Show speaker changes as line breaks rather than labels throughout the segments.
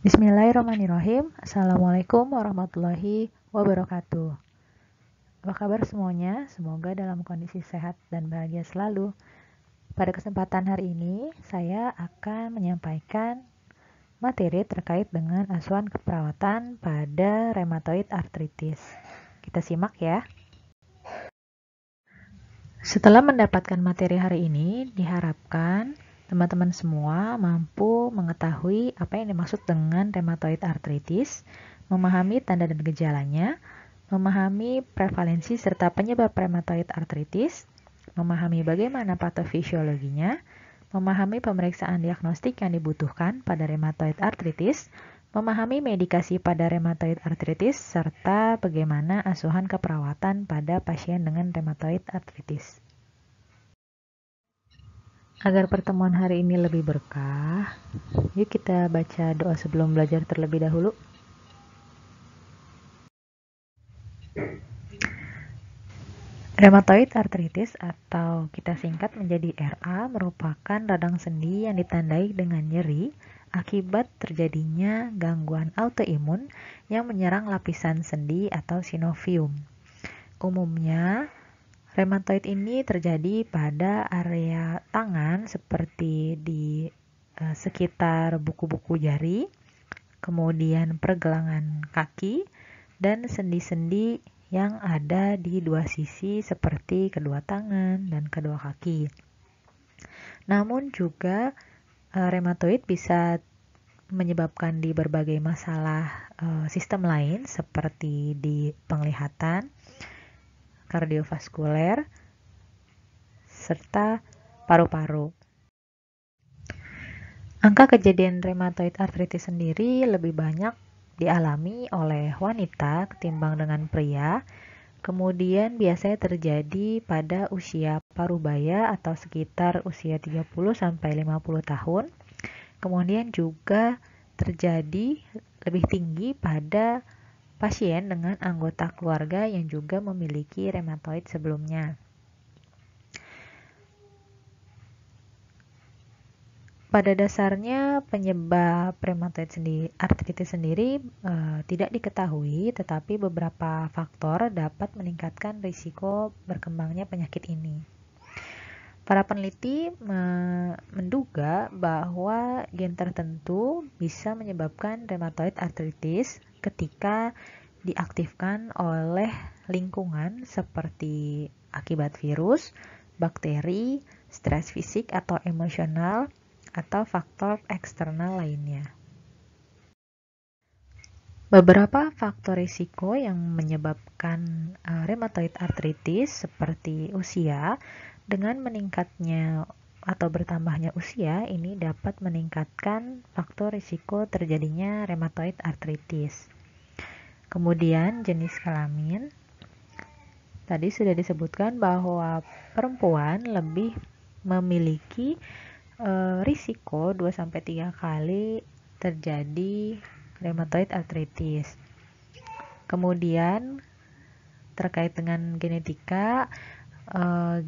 Bismillahirrahmanirrahim. Assalamualaikum warahmatullahi wabarakatuh. Apa kabar semuanya? Semoga dalam kondisi sehat dan bahagia selalu. Pada kesempatan hari ini, saya akan menyampaikan materi terkait dengan asuhan keperawatan pada rheumatoid arthritis. Kita simak ya. Setelah mendapatkan materi hari ini, diharapkan teman-teman semua mampu mengetahui apa yang dimaksud dengan rheumatoid arthritis, memahami tanda dan gejalanya, memahami prevalensi serta penyebab rheumatoid arthritis, memahami bagaimana patofisiologinya, memahami pemeriksaan diagnostik yang dibutuhkan pada rheumatoid arthritis, memahami medikasi pada rheumatoid arthritis, serta bagaimana asuhan keperawatan pada pasien dengan rheumatoid arthritis. Agar pertemuan hari ini lebih berkah, yuk kita baca doa sebelum belajar terlebih dahulu. Rheumatoid arthritis atau kita singkat menjadi RA merupakan radang sendi yang ditandai dengan nyeri akibat terjadinya gangguan autoimun yang menyerang lapisan sendi atau sinovium. Umumnya, rheumatoid ini terjadi pada area tangan seperti di sekitar buku-buku jari, kemudian pergelangan kaki, dan sendi-sendi yang ada di dua sisi seperti kedua tangan dan kedua kaki. Namun juga rheumatoid bisa menyebabkan di berbagai masalah sistem lain seperti di penglihatan, kardiovaskuler, serta paru-paru. Angka kejadian rheumatoid arthritis sendiri lebih banyak dialami oleh wanita ketimbang dengan pria. Kemudian biasanya terjadi pada usia parubaya atau sekitar usia 30-50 tahun. Kemudian juga terjadi lebih tinggi pada pasien dengan anggota keluarga yang juga memiliki rheumatoid sebelumnya. Pada dasarnya penyebab rheumatoid arthritis sendiri tidak diketahui, tetapi beberapa faktor dapat meningkatkan risiko berkembangnya penyakit ini. Para peneliti menduga bahwa gen tertentu bisa menyebabkan rheumatoid arthritis ketika diaktifkan oleh lingkungan seperti akibat virus, bakteri, stres fisik atau emosional, atau faktor eksternal lainnya. Beberapa faktor risiko yang menyebabkan rheumatoid arthritis seperti usia, dengan meningkatnya atau bertambahnya usia ini dapat meningkatkan faktor risiko terjadinya rheumatoid arthritis. Kemudian jenis kelamin, tadi sudah disebutkan bahwa perempuan lebih memiliki risiko 2-3 kali terjadi rheumatoid arthritis. Kemudian terkait dengan genetika,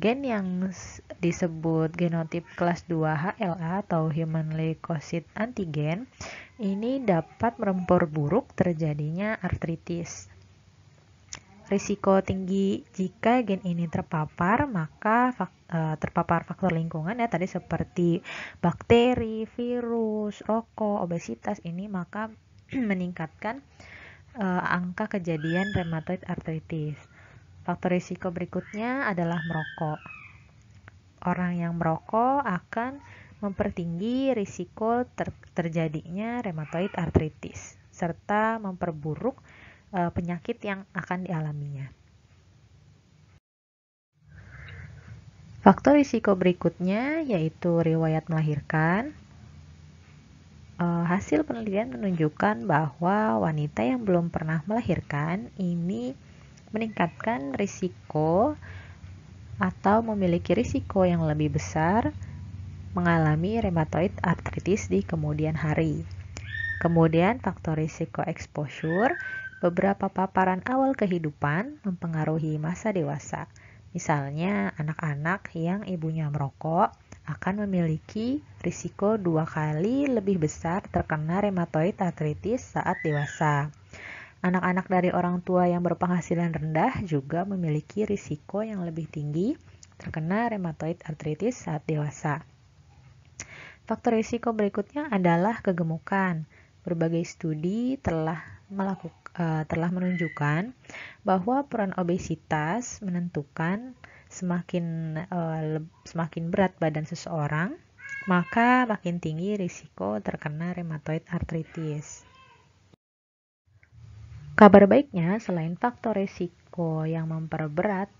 gen yang disebut genotip kelas 2 HLA atau Human Leukocyte Antigen ini dapat memperburuk terjadinya artritis. Risiko tinggi jika gen ini terpapar, maka terpapar faktor lingkungan ya tadi seperti bakteri, virus, rokok, obesitas ini maka meningkatkan angka kejadian rheumatoid arthritis. Faktor risiko berikutnya adalah merokok. Orang yang merokok akan mempertinggi risiko terjadinya rheumatoid arthritis serta memperburuk penyakit yang akan dialaminya. Faktor risiko berikutnya yaitu riwayat melahirkan. Hasil penelitian menunjukkan bahwa wanita yang belum pernah melahirkan ini meningkatkan risiko atau memiliki risiko yang lebih besar mengalami rheumatoid arthritis di kemudian hari. Kemudian faktor risiko exposure, beberapa paparan awal kehidupan mempengaruhi masa dewasa. Misalnya anak-anak yang ibunya merokok akan memiliki risiko 2 kali lebih besar terkena rheumatoid arthritis saat dewasa. Anak-anak dari orang tua yang berpenghasilan rendah juga memiliki risiko yang lebih tinggi terkena rheumatoid arthritis saat dewasa. Faktor risiko berikutnya adalah kegemukan. Berbagai studi telah menunjukkan bahwa peran obesitas menentukan semakin berat badan seseorang, maka makin tinggi risiko terkena rheumatoid arthritis. Kabar baiknya, selain faktor risiko yang memperberat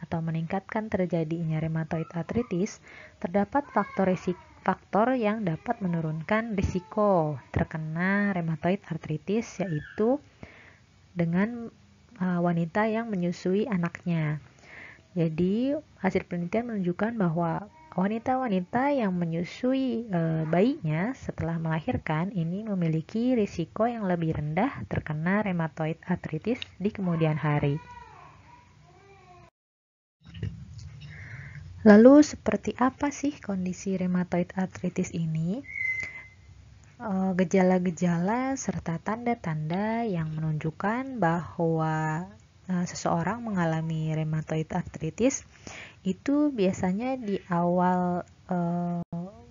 atau meningkatkan terjadinya rheumatoid arthritis, terdapat faktor yang dapat menurunkan risiko terkena rheumatoid arthritis, yaitu dengan wanita yang menyusui anaknya. Jadi, hasil penelitian menunjukkan bahwa wanita-wanita yang menyusui bayinya setelah melahirkan ini memiliki risiko yang lebih rendah terkena rheumatoid arthritis di kemudian hari. Lalu seperti apa sih kondisi rheumatoid arthritis ini? Gejala-gejala serta tanda-tanda yang menunjukkan bahwa seseorang mengalami rheumatoid arthritis itu biasanya di awal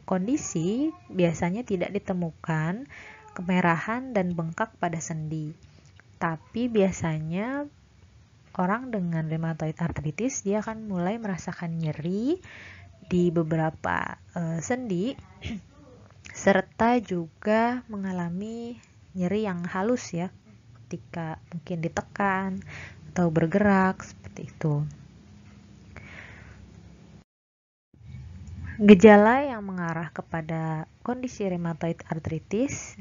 kondisi biasanya tidak ditemukan kemerahan dan bengkak pada sendi. Tapi biasanya orang dengan rheumatoid arthritis dia akan mulai merasakan nyeri di beberapa sendi serta juga mengalami nyeri yang halus ya ketika mungkin ditekan atau bergerak seperti itu. Gejala yang mengarah kepada kondisi rheumatoid arthritis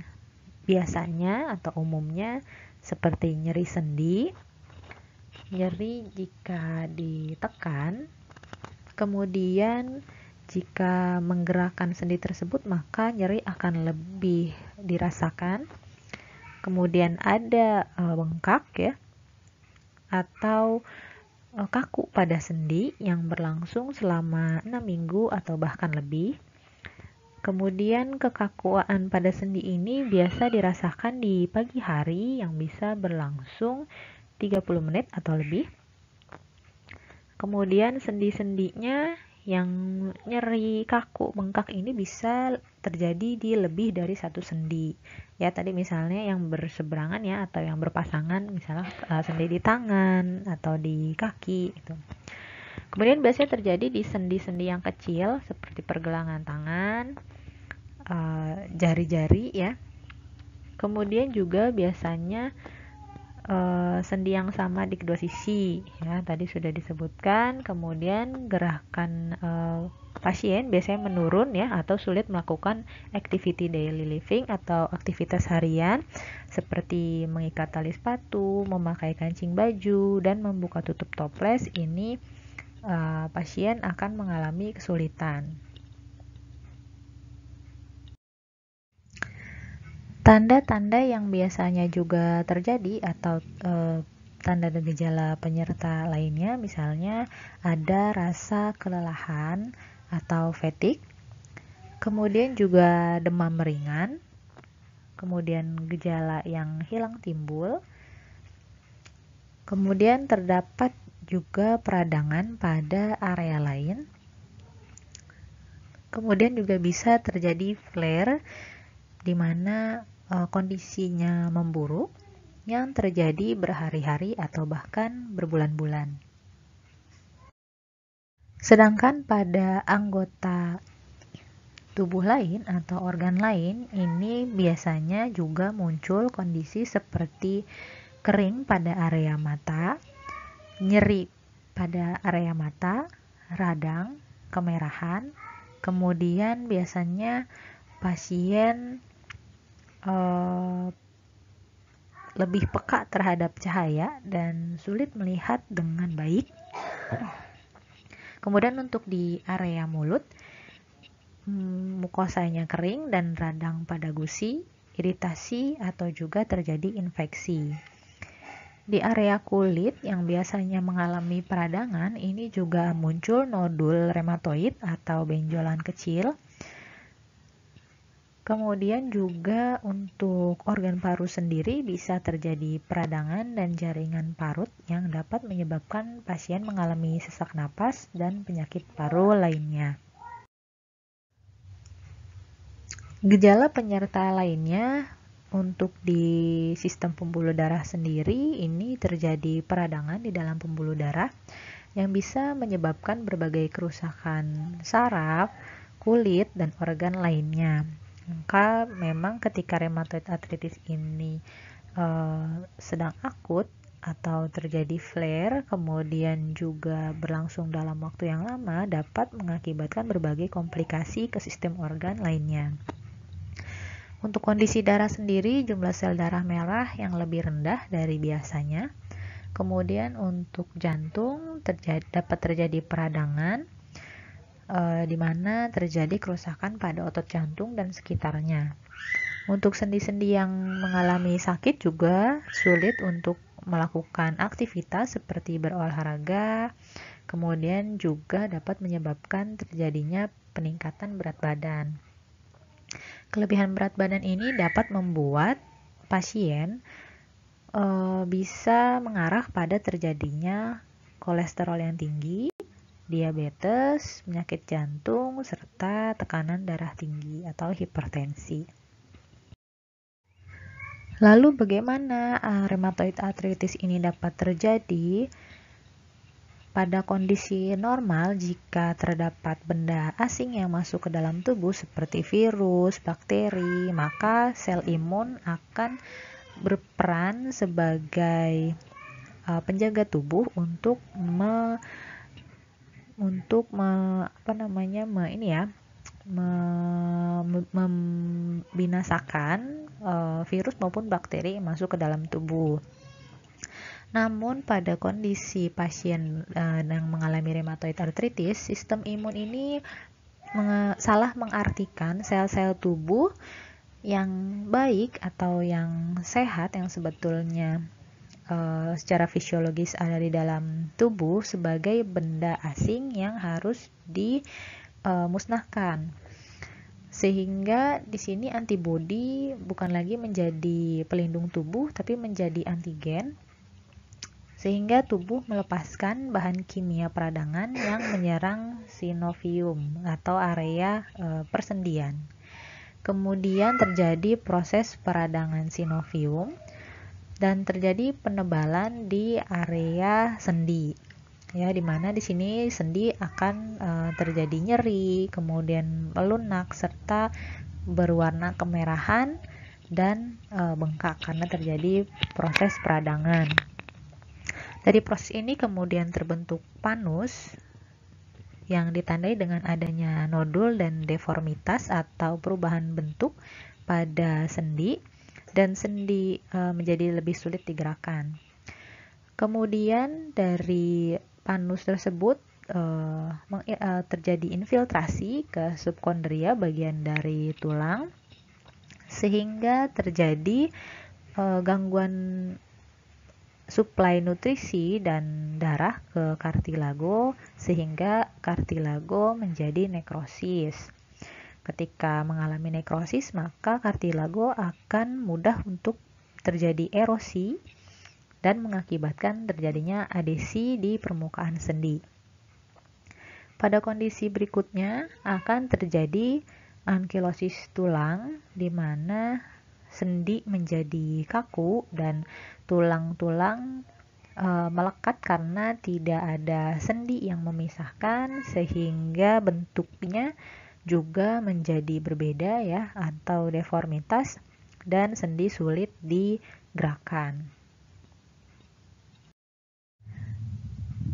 biasanya atau umumnya seperti nyeri sendi, nyeri jika ditekan, kemudian jika menggerakkan sendi tersebut maka nyeri akan lebih dirasakan. Kemudian ada bengkak ya atau kaku pada sendi yang berlangsung selama 6 minggu atau bahkan lebih. Kemudian kekakuan pada sendi ini biasa dirasakan di pagi hari yang bisa berlangsung 30 menit atau lebih. Kemudian sendi-sendinya yang nyeri, kaku, bengkak ini bisa terjadi di lebih dari satu sendi. Ya, tadi misalnya yang berseberangan ya atau yang berpasangan, misalnya sendi di tangan atau di kaki gitu. Kemudian biasanya terjadi di sendi-sendi yang kecil seperti pergelangan tangan, jari-jari ya. Kemudian juga biasanya sendi yang sama di kedua sisi ya, tadi sudah disebutkan. Kemudian gerakan pasien biasanya menurun ya atau sulit melakukan activity daily living atau aktivitas harian seperti mengikat tali sepatu, memakai kancing baju, dan membuka tutup toples. Ini pasien akan mengalami kesulitan. Tanda-tanda yang biasanya juga terjadi atau tanda dan gejala penyerta lainnya misalnya ada rasa kelelahan atau fatigue, kemudian juga demam ringan, kemudian gejala yang hilang timbul, kemudian terdapat juga peradangan pada area lain, kemudian juga bisa terjadi flare di mana kondisinya memburuk yang terjadi berhari-hari atau bahkan berbulan-bulan. Sedangkan pada anggota tubuh lain atau organ lain ini biasanya juga muncul kondisi seperti kering pada area mata, nyeri pada area mata, radang, kemerahan, kemudian biasanya pasien lebih peka terhadap cahaya dan sulit melihat dengan baik. Kemudian untuk di area mulut, mukosanya kering dan radang pada gusi, iritasi atau juga terjadi infeksi. Di area kulit yang biasanya mengalami peradangan, ini juga muncul nodul rematoid atau benjolan kecil. Kemudian juga untuk organ paru sendiri bisa terjadi peradangan dan jaringan parut yang dapat menyebabkan pasien mengalami sesak napas dan penyakit paru lainnya. Gejala penyerta lainnya untuk di sistem pembuluh darah sendiri, ini terjadi peradangan di dalam pembuluh darah yang bisa menyebabkan berbagai kerusakan saraf, kulit, dan organ lainnya. Maka memang ketika rheumatoid arthritis ini sedang akut atau terjadi flare, kemudian juga berlangsung dalam waktu yang lama, dapat mengakibatkan berbagai komplikasi ke sistem organ lainnya. Untuk kondisi darah sendiri, jumlah sel darah merah yang lebih rendah dari biasanya. Kemudian untuk jantung dapat terjadi peradangan, di mana terjadi kerusakan pada otot jantung dan sekitarnya. Untuk sendi-sendi yang mengalami sakit juga sulit untuk melakukan aktivitas seperti berolahraga, kemudian juga dapat menyebabkan terjadinya peningkatan berat badan. Kelebihan berat badan ini dapat membuat pasien bisa mengarah pada terjadinya kolesterol yang tinggi, diabetes, penyakit jantung, serta tekanan darah tinggi atau hipertensi. Lalu bagaimana rheumatoid arthritis ini dapat terjadi? Pada kondisi normal, jika terdapat benda asing yang masuk ke dalam tubuh seperti virus, bakteri, maka sel imun akan berperan sebagai penjaga tubuh untuk membinasakan virus maupun bakteri yang masuk ke dalam tubuh. Namun pada kondisi pasien yang mengalami rheumatoid arthritis, sistem imun ini salah mengartikan sel-sel tubuh yang baik atau yang sehat yang sebetulnya secara fisiologis ada di dalam tubuh sebagai benda asing yang harus dimusnahkan. Sehingga di sini antibodi bukan lagi menjadi pelindung tubuh tapi menjadi antigen, sehingga tubuh melepaskan bahan kimia peradangan yang menyerang sinovium atau area persendian. Kemudian terjadi proses peradangan sinovium dan terjadi penebalan di area sendi. Ya, di mana di sini sendi akan terjadi nyeri, kemudian melunak serta berwarna kemerahan dan bengkak karena terjadi proses peradangan. Dari proses ini kemudian terbentuk panus yang ditandai dengan adanya nodul dan deformitas atau perubahan bentuk pada sendi, dan sendi menjadi lebih sulit digerakkan. Kemudian dari panus tersebut terjadi infiltrasi ke subkondria bagian dari tulang, sehingga terjadi gangguan suplai nutrisi dan darah ke kartilago sehingga kartilago menjadi nekrosis. Ketika mengalami nekrosis, maka kartilago akan mudah untuk terjadi erosi dan mengakibatkan terjadinya adesi di permukaan sendi. Pada kondisi berikutnya akan terjadi ankilosis tulang, di mana sendi menjadi kaku dan tulang-tulang melekat karena tidak ada sendi yang memisahkan, sehingga bentuknya juga menjadi berbeda ya, atau deformitas, dan sendi sulit digerakkan.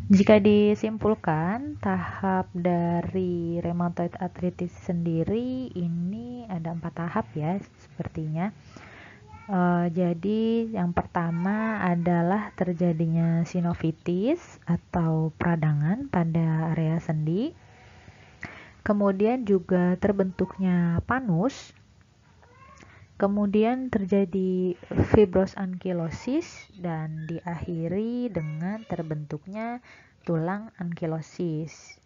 Jika disimpulkan, tahap dari rheumatoid arthritis sendiri ini ada 4 tahap ya sepertinya. Jadi yang pertama adalah terjadinya sinovitis atau peradangan pada area sendi. Kemudian juga terbentuknya panus kemudian terjadi fibrous ankylosis, dan diakhiri dengan terbentuknya tulang ankylosis.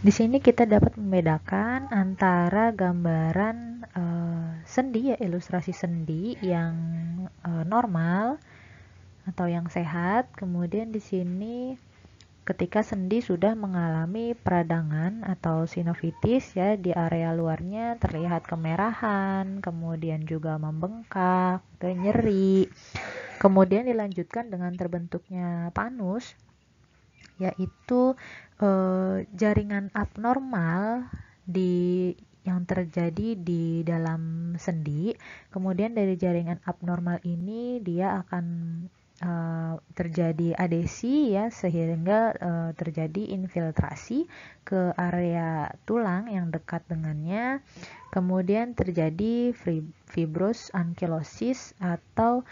Di sini kita dapat membedakan antara gambaran sendi, ya, ilustrasi sendi yang normal atau yang sehat. Kemudian di sini ketika sendi sudah mengalami peradangan atau sinovitis, ya, di area luarnya terlihat kemerahan, kemudian juga membengkak, nyeri. Kemudian dilanjutkan dengan terbentuknya panus, yaitu jaringan abnormal yang terjadi di dalam sendi. Kemudian dari jaringan abnormal ini dia akan terjadi adesi, ya, sehingga terjadi infiltrasi ke area tulang yang dekat dengannya. Kemudian terjadi fibrous ankylosis atau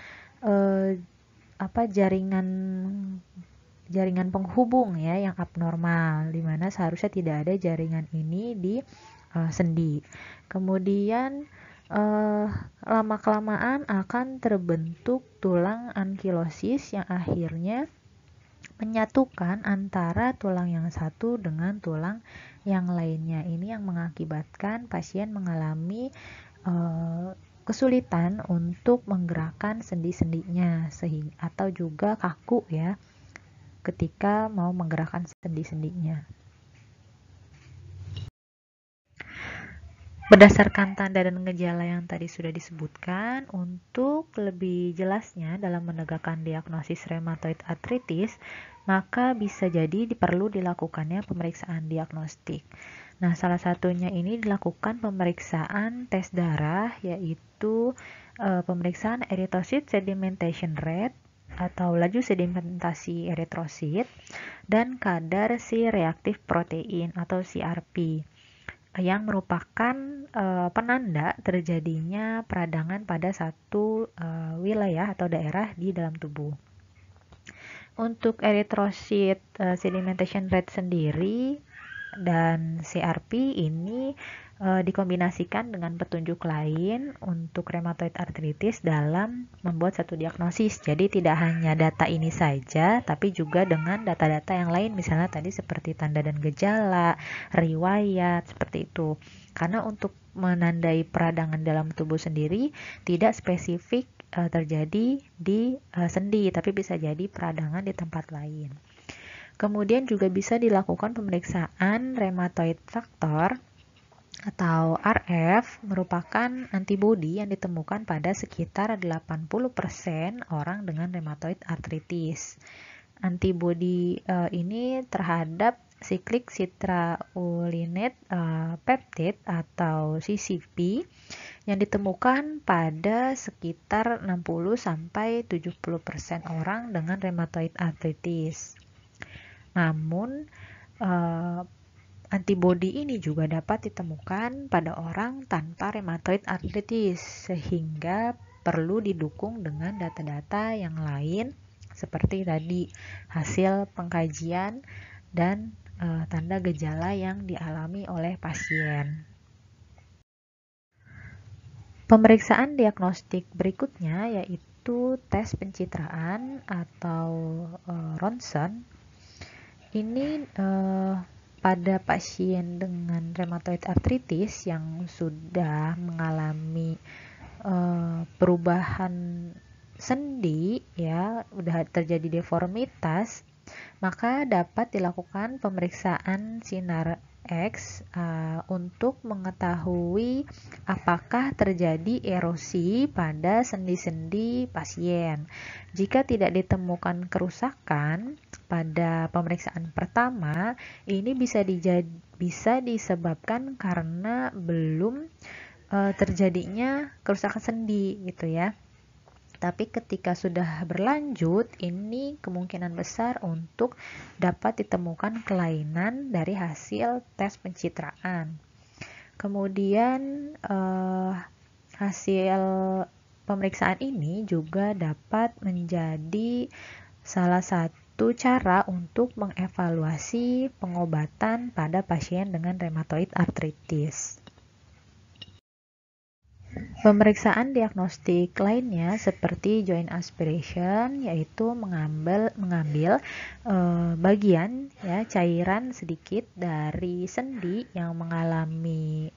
jaringan penghubung, ya, yang abnormal, di mana seharusnya tidak ada jaringan ini di sendi. Kemudian lama-kelamaan akan terbentuk tulang ankylosis yang akhirnya menyatukan antara tulang yang satu dengan tulang yang lainnya. Ini yang mengakibatkan pasien mengalami kesulitan untuk menggerakkan sendi-sendinya, atau juga kaku, ya, ketika mau menggerakkan sendi-sendinya. Berdasarkan tanda dan gejala yang tadi sudah disebutkan, untuk lebih jelasnya dalam menegakkan diagnosis rheumatoid arthritis, maka bisa jadi perlu dilakukannya pemeriksaan diagnostik. Nah, salah satunya ini dilakukan pemeriksaan tes darah, yaitu pemeriksaan erythrocyte sedimentation rate atau laju sedimentasi eritrosit, dan kadar C-reactive protein atau CRP, yang merupakan penanda terjadinya peradangan pada satu wilayah atau daerah di dalam tubuh. Untuk erythrocyte sedimentation rate sendiri dan CRP ini dikombinasikan dengan petunjuk lain untuk rheumatoid arthritis dalam membuat satu diagnosis. Jadi tidak hanya data ini saja, tapi juga dengan data-data yang lain, misalnya tadi seperti tanda dan gejala, riwayat, seperti itu. Karena untuk menandai peradangan dalam tubuh sendiri tidak spesifik terjadi di sendi, tapi bisa jadi peradangan di tempat lain. Kemudian juga bisa dilakukan pemeriksaan rheumatoid factor atau RF, merupakan antibodi yang ditemukan pada sekitar 80% orang dengan rheumatoid arthritis. Antibodi ini terhadap cyclic citrullinate peptide atau CCP yang ditemukan pada sekitar 60-70% orang dengan rheumatoid arthritis. Namun, antibodi ini juga dapat ditemukan pada orang tanpa rheumatoid arthritis, sehingga perlu didukung dengan data-data yang lain seperti tadi hasil pengkajian dan tanda gejala yang dialami oleh pasien. Pemeriksaan diagnostik berikutnya yaitu tes pencitraan atau ronsen. Ini pada pasien dengan rheumatoid arthritis yang sudah mengalami perubahan sendi, ya, udah terjadi deformitas, maka dapat dilakukan pemeriksaan sinar X untuk mengetahui apakah terjadi erosi pada sendi-sendi pasien. Jika tidak ditemukan kerusakan pada pemeriksaan pertama, ini bisa disebabkan karena belum terjadinya kerusakan sendi, gitu, ya. Tapi ketika sudah berlanjut, ini kemungkinan besar untuk dapat ditemukan kelainan dari hasil tes pencitraan. Kemudian hasil pemeriksaan ini juga dapat menjadi salah satu satu cara untuk mengevaluasi pengobatan pada pasien dengan rheumatoid arthritis. Pemeriksaan diagnostik lainnya seperti joint aspiration, yaitu mengambil bagian cairan sedikit dari sendi yang mengalami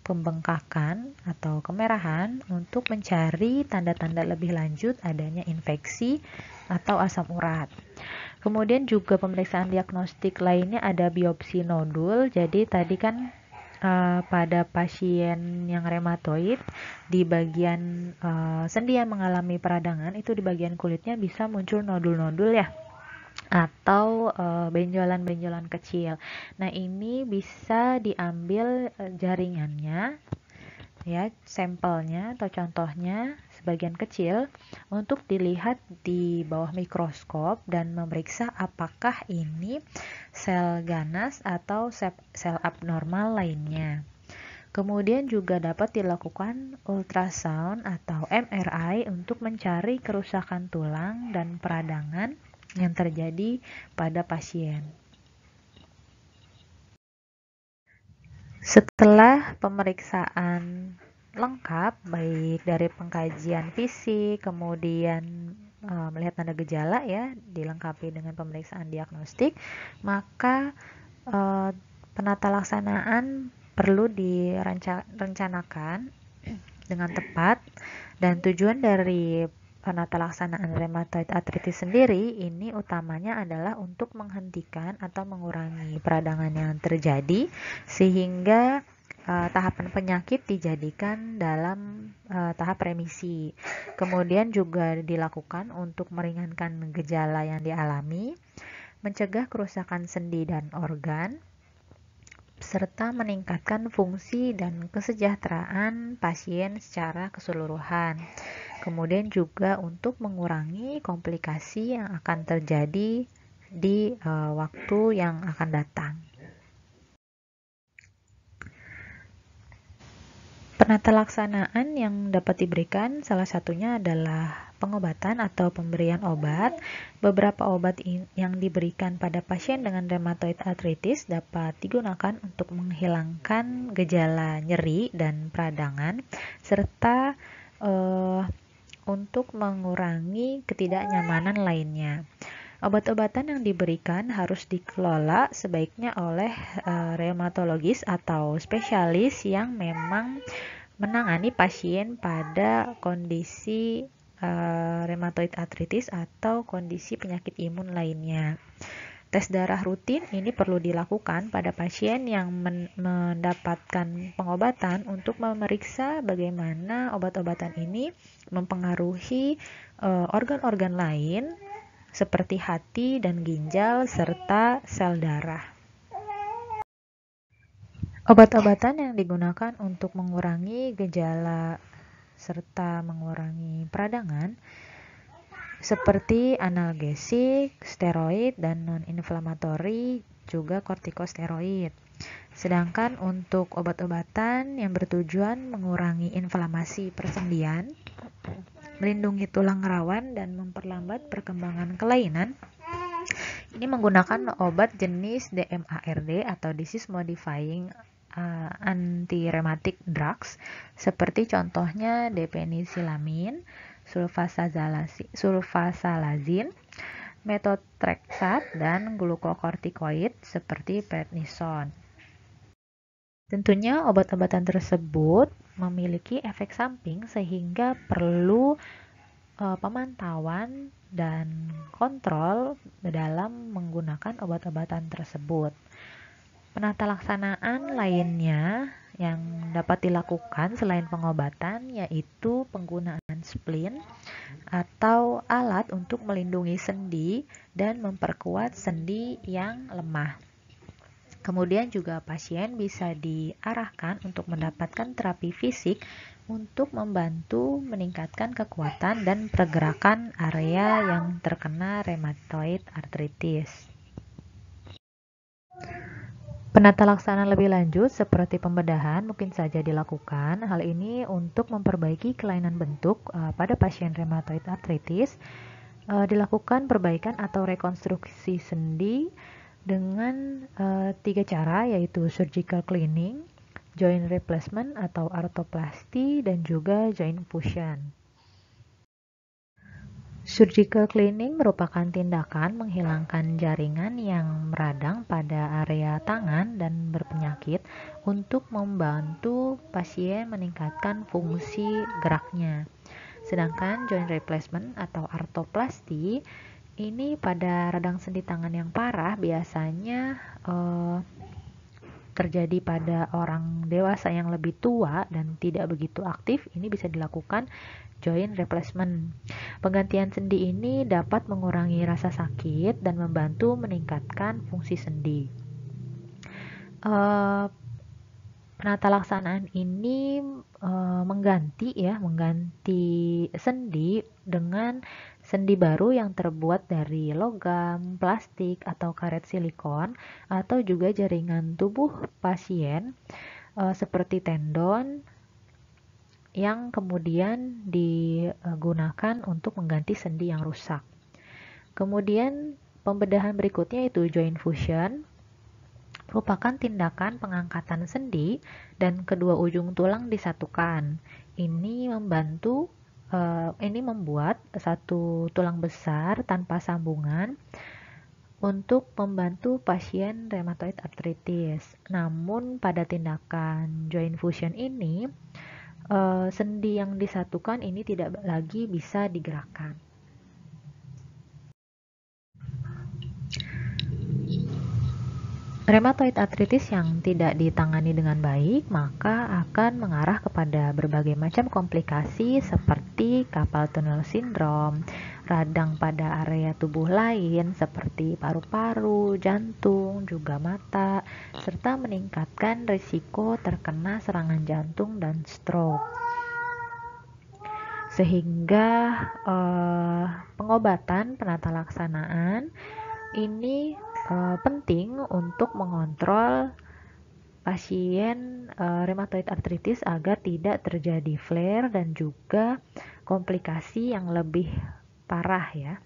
pembengkakan atau kemerahan untuk mencari tanda-tanda lebih lanjut adanya infeksi atau asam urat. Kemudian juga pemeriksaan diagnostik lainnya ada biopsi nodul. Jadi tadi kan pada pasien yang rheumatoid di bagian sendi yang mengalami peradangan itu di bagian kulitnya bisa muncul nodul-nodul ya, atau benjolan-benjolan kecil. Nah, ini bisa diambil jaringannya ya, sampelnya atau contohnya sebagian kecil untuk dilihat di bawah mikroskop dan memeriksa apakah ini sel ganas atau sel abnormal lainnya. Kemudian juga dapat dilakukan ultrasound atau MRI untuk mencari kerusakan tulang dan peradangan yang terjadi pada pasien. Setelah pemeriksaan lengkap, baik dari pengkajian fisik, kemudian melihat tanda gejala ya, dilengkapi dengan pemeriksaan diagnostik, maka penata laksanaan perlu direncanakan dengan tepat, dan tujuan dari penata laksanaan rheumatoid arthritis sendiri ini utamanya adalah untuk menghentikan atau mengurangi peradangan yang terjadi sehingga tahapan penyakit dijadikan dalam tahap remisi. Kemudian juga dilakukan untuk meringankan gejala yang dialami, mencegah kerusakan sendi dan organ, serta meningkatkan fungsi dan kesejahteraan pasien secara keseluruhan. Kemudian juga untuk mengurangi komplikasi yang akan terjadi di waktu yang akan datang. Penata laksanaan yang dapat diberikan salah satunya adalah pengobatan atau pemberian obat. Beberapa obat yang diberikan pada pasien dengan rheumatoid arthritis dapat digunakan untuk menghilangkan gejala nyeri dan peradangan serta untuk mengurangi ketidaknyamanan lainnya. Obat-obatan yang diberikan harus dikelola sebaiknya oleh rheumatologis atau spesialis yang memang menangani pasien pada kondisi rheumatoid arthritis atau kondisi penyakit imun lainnya. Tes darah rutin ini perlu dilakukan pada pasien yang mendapatkan pengobatan untuk memeriksa bagaimana obat-obatan ini mempengaruhi organ-organ lain seperti hati dan ginjal serta sel darah. Obat-obatan yang digunakan untuk mengurangi gejala serta mengurangi peradangan seperti analgesik, steroid, dan non-inflamatori, juga kortikosteroid. Sedangkan untuk obat-obatan yang bertujuan mengurangi inflamasi persendian, melindungi tulang rawan, dan memperlambat perkembangan kelainan, ini menggunakan obat jenis DMARD atau disease modifying anti-rheumatic drugs seperti contohnya depenisilamin, sulfasalazin, methotrexate, dan glukokortikoid seperti prednisone. Tentunya obat-obatan tersebut memiliki efek samping sehingga perlu pemantauan dan kontrol dalam menggunakan obat-obatan tersebut. Penata laksanaan lainnya yang dapat dilakukan selain pengobatan yaitu penggunaan splint atau alat untuk melindungi sendi dan memperkuat sendi yang lemah. Kemudian juga pasien bisa diarahkan untuk mendapatkan terapi fisik untuk membantu meningkatkan kekuatan dan pergerakan area yang terkena rheumatoid arthritis. Penata laksanaan lebih lanjut seperti pembedahan mungkin saja dilakukan. Hal ini untuk memperbaiki kelainan bentuk pada pasien rheumatoid arthritis dilakukan perbaikan atau rekonstruksi sendi dengan 3 cara, yaitu surgical cleaning, joint replacement atau arthroplasty, dan juga joint fusion. Surgical cleaning merupakan tindakan menghilangkan jaringan yang meradang pada area tangan dan berpenyakit untuk membantu pasien meningkatkan fungsi geraknya. Sedangkan joint replacement atau arthroplasty ini pada radang sendi tangan yang parah biasanya terjadi pada orang dewasa yang lebih tua dan tidak begitu aktif. Ini bisa dilakukan joint replacement. Penggantian sendi ini dapat mengurangi rasa sakit dan membantu meningkatkan fungsi sendi. Penata laksanaan ini mengganti sendi dengan sendi baru yang terbuat dari logam, plastik atau karet silikon, atau juga jaringan tubuh pasien seperti tendon, yang kemudian digunakan untuk mengganti sendi yang rusak. Kemudian pembedahan berikutnya yaitu joint fusion, merupakan tindakan pengangkatan sendi dan kedua ujung tulang disatukan. Ini membuat satu tulang besar tanpa sambungan untuk membantu pasien rheumatoid arthritis. Namun pada tindakan joint fusion ini sendi yang disatukan ini tidak lagi bisa digerakkan. Rheumatoid arthritis yang tidak ditangani dengan baik maka akan mengarah kepada berbagai macam komplikasi seperti carpal tunnel syndrome, radang pada area tubuh lain seperti paru-paru, jantung, juga mata, serta meningkatkan risiko terkena serangan jantung dan stroke. Sehingga pengobatan penata laksanaan ini penting untuk mengontrol pasien rheumatoid arthritis agar tidak terjadi flare dan juga komplikasi yang lebih parah ya.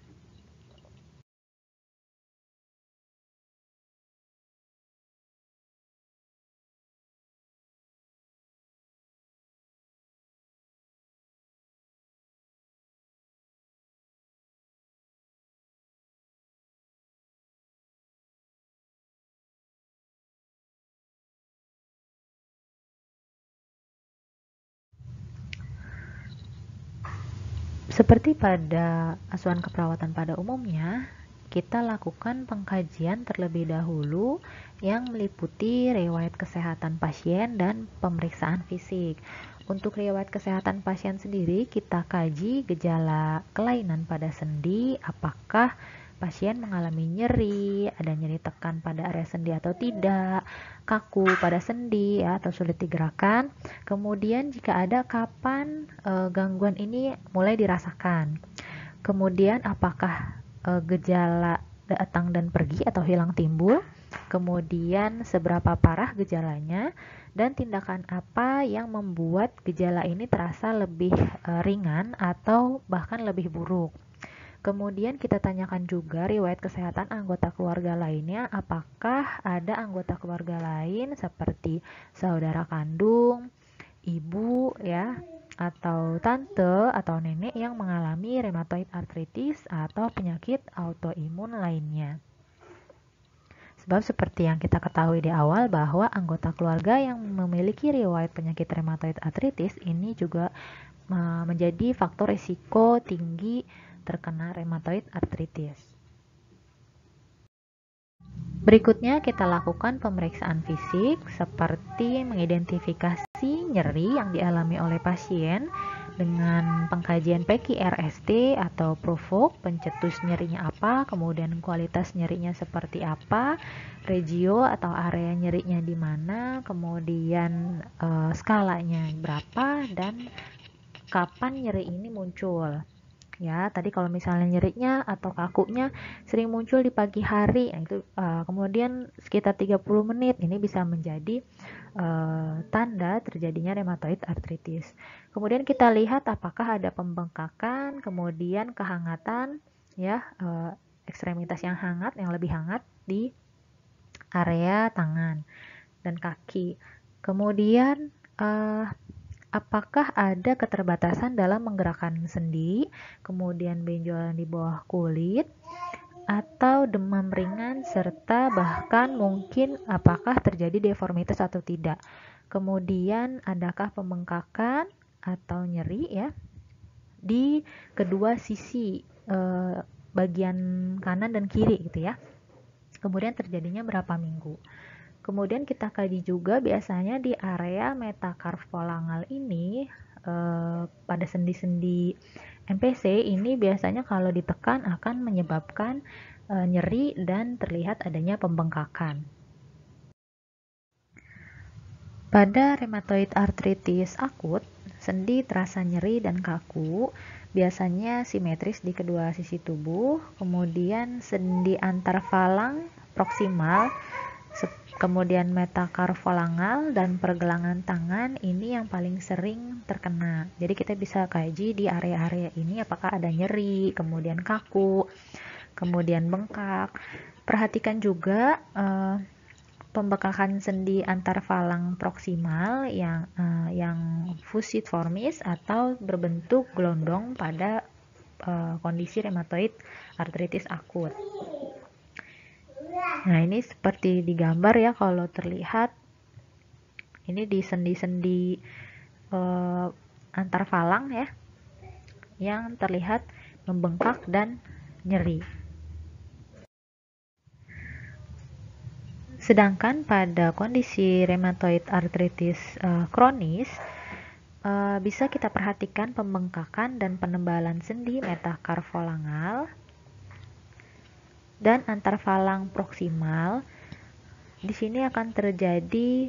Seperti pada asuhan keperawatan pada umumnya, kita lakukan pengkajian terlebih dahulu yang meliputi riwayat kesehatan pasien dan pemeriksaan fisik. Untuk riwayat kesehatan pasien sendiri, kita kaji gejala kelainan pada sendi, apakah pasien mengalami nyeri, ada nyeri tekan pada area sendi atau tidak, kaku pada sendi ya, atau sulit digerakkan. Kemudian jika ada, kapan gangguan ini mulai dirasakan. Kemudian apakah gejala datang dan pergi atau hilang timbul. Kemudian seberapa parah gejalanya dan tindakan apa yang membuat gejala ini terasa lebih ringan atau bahkan lebih buruk. Kemudian kita tanyakan juga riwayat kesehatan anggota keluarga lainnya, apakah ada anggota keluarga lain seperti saudara kandung, ibu ya, atau tante atau nenek yang mengalami rheumatoid arthritis atau penyakit autoimun lainnya. Sebab seperti yang kita ketahui di awal bahwa anggota keluarga yang memiliki riwayat penyakit rheumatoid arthritis ini juga menjadi faktor risiko tinggi terkena rheumatoid arthritis. Berikutnya kita lakukan pemeriksaan fisik seperti mengidentifikasi nyeri yang dialami oleh pasien dengan pengkajian PQRST atau Provok, pencetus nyerinya apa, kemudian kualitas nyerinya seperti apa, regio atau area nyerinya di mana, kemudian skalanya berapa, dan kapan nyeri ini muncul. Ya, tadi kalau misalnya nyerinya atau kakunya sering muncul di pagi hari, itu kemudian sekitar 30 menit, ini bisa menjadi tanda terjadinya rheumatoid arthritis. Kemudian kita lihat apakah ada pembengkakan, kemudian kehangatan ya, ekstremitas yang hangat, yang lebih hangat di area tangan dan kaki. Kemudian apakah ada keterbatasan dalam menggerakkan sendi, kemudian benjolan di bawah kulit, atau demam ringan, serta bahkan mungkin apakah terjadi deformitas atau tidak. Kemudian adakah pembengkakan atau nyeri ya di kedua sisi bagian kanan dan kiri gitu ya. Kemudian terjadinya berapa minggu. Kemudian kita kaji juga biasanya di area metacarpolangal ini pada sendi-sendi MPC ini biasanya kalau ditekan akan menyebabkan nyeri dan terlihat adanya pembengkakan. Pada rheumatoid arthritis akut, sendi terasa nyeri dan kaku, biasanya simetris di kedua sisi tubuh, kemudian sendi antar falang proksimal, kemudian metacarpolangal dan pergelangan tangan ini yang paling sering terkena. Jadi kita bisa kaji di area-area ini apakah ada nyeri, kemudian kaku, kemudian bengkak. Perhatikan juga pembekakan sendi antar falang proksimal yang fusiformis atau berbentuk gelondong pada kondisi rheumatoid arthritis akut. Nah, ini seperti digambar ya, kalau terlihat ini di sendi-sendi antar falang ya yang terlihat membengkak dan nyeri. Sedangkan pada kondisi rheumatoid arthritis kronis bisa kita perhatikan pembengkakan dan penebalan sendi metacarpolangal dan antar falang proksimal. Di sini akan terjadi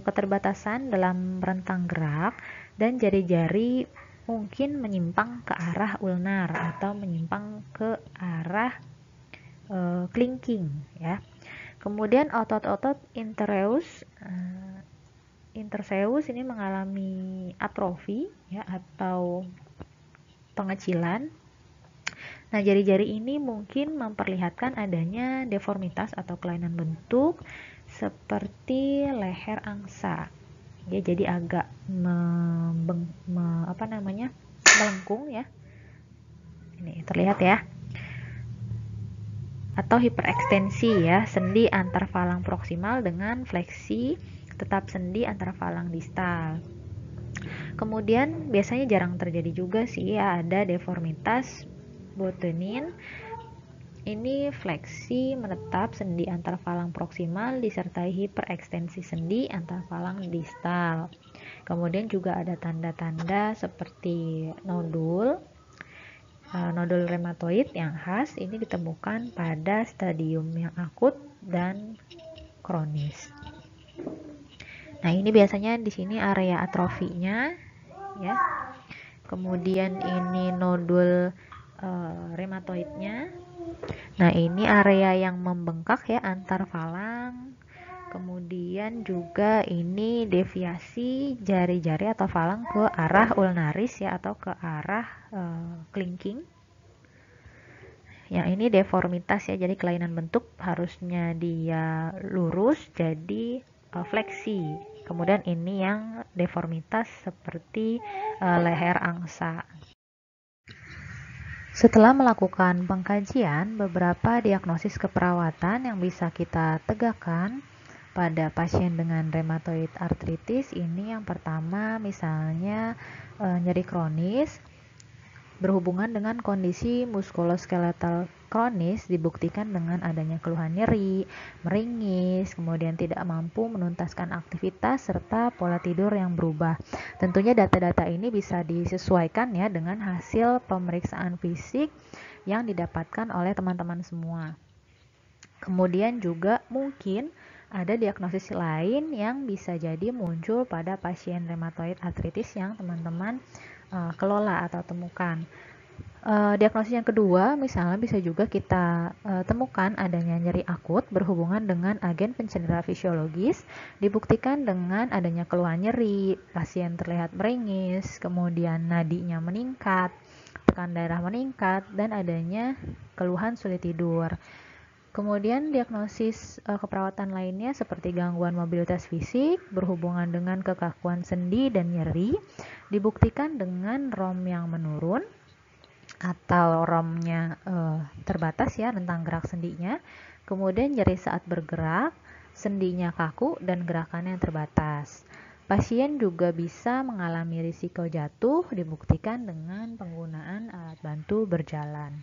keterbatasan dalam rentang gerak dan jari-jari mungkin menyimpang ke arah ulnar atau menyimpang ke arah clinking ya. Kemudian otot-otot interseus ini mengalami atrofi ya atau pengecilan. Nah, jari-jari ini mungkin memperlihatkan adanya deformitas atau kelainan bentuk seperti leher angsa. Ya, jadi agak melengkung ya. Ini terlihat ya. Atau hiperekstensi ya, sendi antar falang proksimal dengan fleksi tetap sendi antar falang distal. Kemudian biasanya jarang terjadi juga sih ya, ada deformitas Boutonnin. Ini fleksi menetap sendi antar falang proksimal disertai hiperekstensi sendi antar falang distal. Kemudian juga ada tanda-tanda seperti nodul rheumatoid yang khas, ini ditemukan pada stadium yang akut dan kronis. Nah, ini biasanya di sini area atrofinya ya. Kemudian ini nodul rheumatoidnya. Nah, ini area yang membengkak ya antar falang. Kemudian juga ini deviasi jari-jari atau falang ke arah ulnaris ya atau ke arah clinking. Yang ini deformitas ya, jadi kelainan bentuk harusnya dia lurus jadi fleksi. Kemudian ini yang deformitas seperti leher angsa. Setelah melakukan pengkajian, beberapa diagnosis keperawatan yang bisa kita tegakkan pada pasien dengan rheumatoid arthritis ini yang pertama misalnya nyeri kronis berhubungan dengan kondisi muskuloskeletal kronis dibuktikan dengan adanya keluhan nyeri, meringis, kemudian tidak mampu menuntaskan aktivitas serta pola tidur yang berubah. Tentunya data-data ini bisa disesuaikan ya dengan hasil pemeriksaan fisik yang didapatkan oleh teman-teman semua. Kemudian juga mungkin ada diagnosis lain yang bisa jadi muncul pada pasien rheumatoid arthritis yang teman-teman kelola atau temukan. Diagnosis yang kedua, misalnya bisa juga kita temukan adanya nyeri akut berhubungan dengan agen pencedera fisiologis, dibuktikan dengan adanya keluhan nyeri, pasien terlihat meringis, kemudian nadinya meningkat, tekanan darah meningkat, dan adanya keluhan sulit tidur. Kemudian diagnosis keperawatan lainnya seperti gangguan mobilitas fisik berhubungan dengan kekakuan sendi dan nyeri, dibuktikan dengan ROM yang menurun atau ROM-nya terbatas ya rentang gerak sendinya, kemudian nyeri saat bergerak, sendinya kaku dan gerakannya terbatas. Pasien juga bisa mengalami risiko jatuh, dibuktikan dengan penggunaan alat bantu berjalan.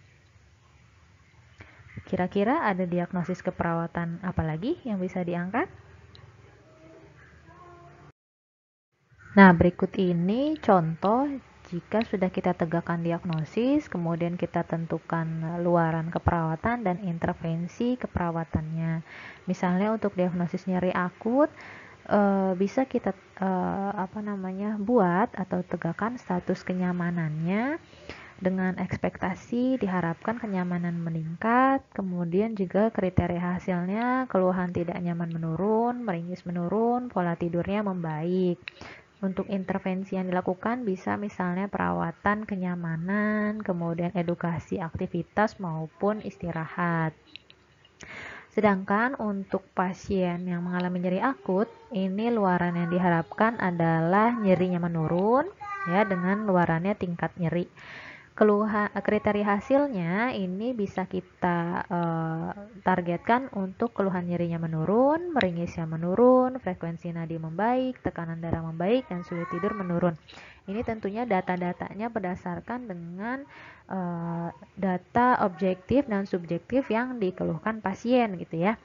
Kira-kira ada diagnosis keperawatan apa lagi yang bisa diangkat? Nah, berikut ini contoh jika sudah kita tegakkan diagnosis, kemudian kita tentukan luaran keperawatan dan intervensi keperawatannya. Misalnya untuk diagnosis nyeri akut, bisa kita buat atau tegakkan status kenyamanannya dengan ekspektasi diharapkan kenyamanan meningkat, kemudian juga kriteria hasilnya keluhan tidak nyaman menurun, meringis menurun, pola tidurnya membaik. Untuk intervensi yang dilakukan bisa misalnya perawatan kenyamanan, kemudian edukasi aktivitas maupun istirahat. Sedangkan untuk pasien yang mengalami nyeri akut, ini luaran yang diharapkan adalah nyerinya menurun ya dengan luarannya tingkat nyeri. Kriteria hasilnya ini bisa kita targetkan untuk keluhan nyerinya menurun, meringisnya menurun, frekuensi nadi membaik, tekanan darah membaik, dan sulit tidur menurun. Ini tentunya data-datanya berdasarkan dengan data objektif dan subjektif yang dikeluhkan pasien gitu ya.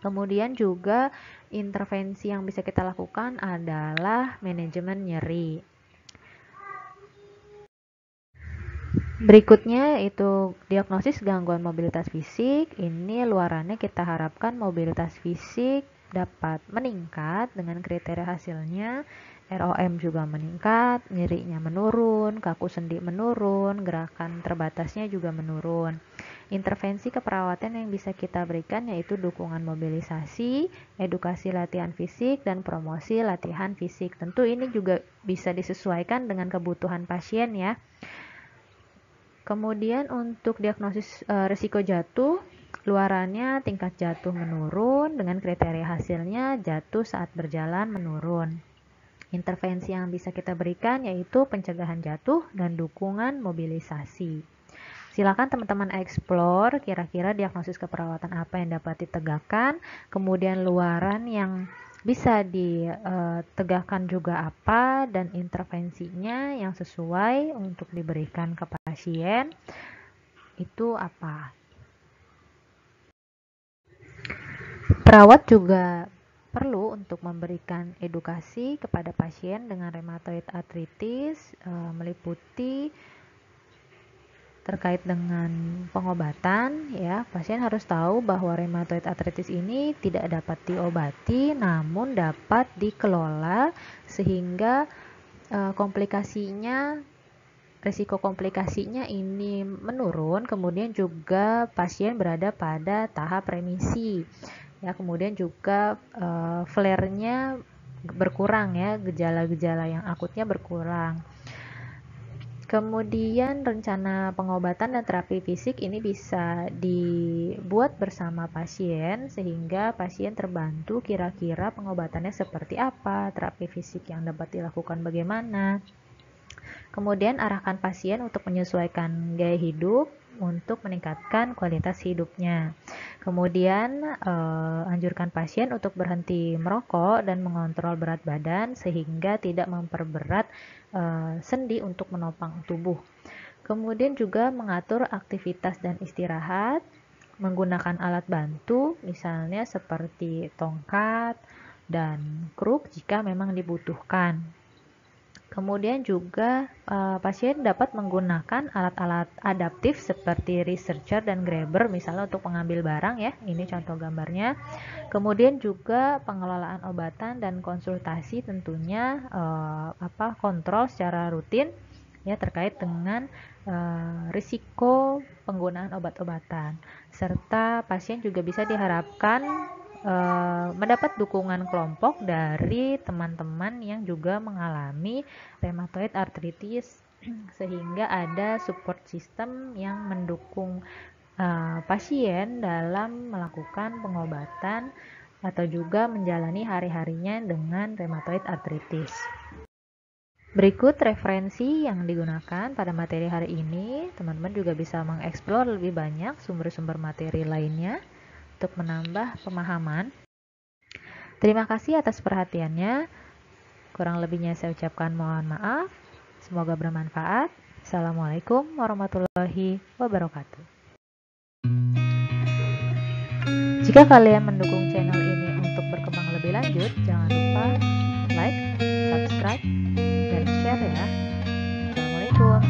Kemudian juga intervensi yang bisa kita lakukan adalah manajemen nyeri. Berikutnya itu diagnosis gangguan mobilitas fisik. Ini luarannya kita harapkan mobilitas fisik dapat meningkat dengan kriteria hasilnya ROM juga meningkat, nyerinya menurun, kaku sendi menurun, gerakan terbatasnya juga menurun. Intervensi keperawatan yang bisa kita berikan yaitu dukungan mobilisasi, edukasi latihan fisik, dan promosi latihan fisik. Tentu ini juga bisa disesuaikan dengan kebutuhan pasien ya. Kemudian untuk diagnosis risiko jatuh, luarannya tingkat jatuh menurun dengan kriteria hasilnya jatuh saat berjalan menurun. Intervensi yang bisa kita berikan yaitu pencegahan jatuh dan dukungan mobilisasi. Silakan teman-teman explore kira-kira diagnosis keperawatan apa yang dapat ditegakkan, kemudian luaran yang bisa ditegakkan juga apa, dan intervensinya yang sesuai untuk diberikan ke pasien itu apa. Perawat juga perlu untuk memberikan edukasi kepada pasien dengan rheumatoid arthritis, meliputi terkait dengan pengobatan ya. Pasien harus tahu bahwa rheumatoid arthritis ini tidak dapat diobati namun dapat dikelola sehingga risiko komplikasinya ini menurun, kemudian juga pasien berada pada tahap remisi ya, kemudian juga flare-nya berkurang ya, gejala-gejala yang akutnya berkurang. Kemudian rencana pengobatan dan terapi fisik ini bisa dibuat bersama pasien sehingga pasien terbantu kira-kira pengobatannya seperti apa, terapi fisik yang dapat dilakukan bagaimana. Kemudian arahkan pasien untuk menyesuaikan gaya hidup untuk meningkatkan kualitas hidupnya. Kemudian anjurkan pasien untuk berhenti merokok dan mengontrol berat badan sehingga tidak memperberat sendi untuk menopang tubuh. Kemudian juga mengatur aktivitas dan istirahat, menggunakan alat bantu misalnya seperti tongkat dan kruk jika memang dibutuhkan. Kemudian juga pasien dapat menggunakan alat-alat adaptif seperti researcher dan grabber misalnya untuk mengambil barang ya, ini contoh gambarnya. Kemudian juga pengelolaan obatan dan konsultasi tentunya kontrol secara rutin ya terkait dengan risiko penggunaan obat-obatan, serta pasien juga bisa diharapkan mendapat dukungan kelompok dari teman-teman yang juga mengalami rheumatoid arthritis sehingga ada support system yang mendukung pasien dalam melakukan pengobatan atau juga menjalani hari-harinya dengan rheumatoid arthritis. Berikut referensi yang digunakan pada materi hari ini. Teman-teman juga bisa mengeksplor lebih banyak sumber-sumber materi lainnya untuk menambah pemahaman. Terima kasih atas perhatiannya. Kurang lebihnya saya ucapkan mohon maaf. Semoga bermanfaat. Assalamualaikum warahmatullahi wabarakatuh. Jika kalian mendukung channel ini untuk berkembang lebih lanjut, jangan lupa like, subscribe, dan share ya. Assalamualaikum.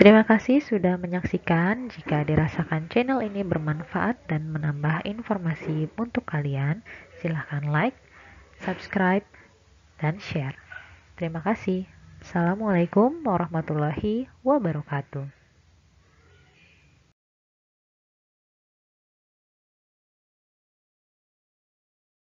Terima kasih sudah menyaksikan. Jika dirasakan channel ini bermanfaat dan menambah informasi untuk kalian, silahkan like, subscribe, dan share. Terima kasih. Assalamualaikum warahmatullahi wabarakatuh.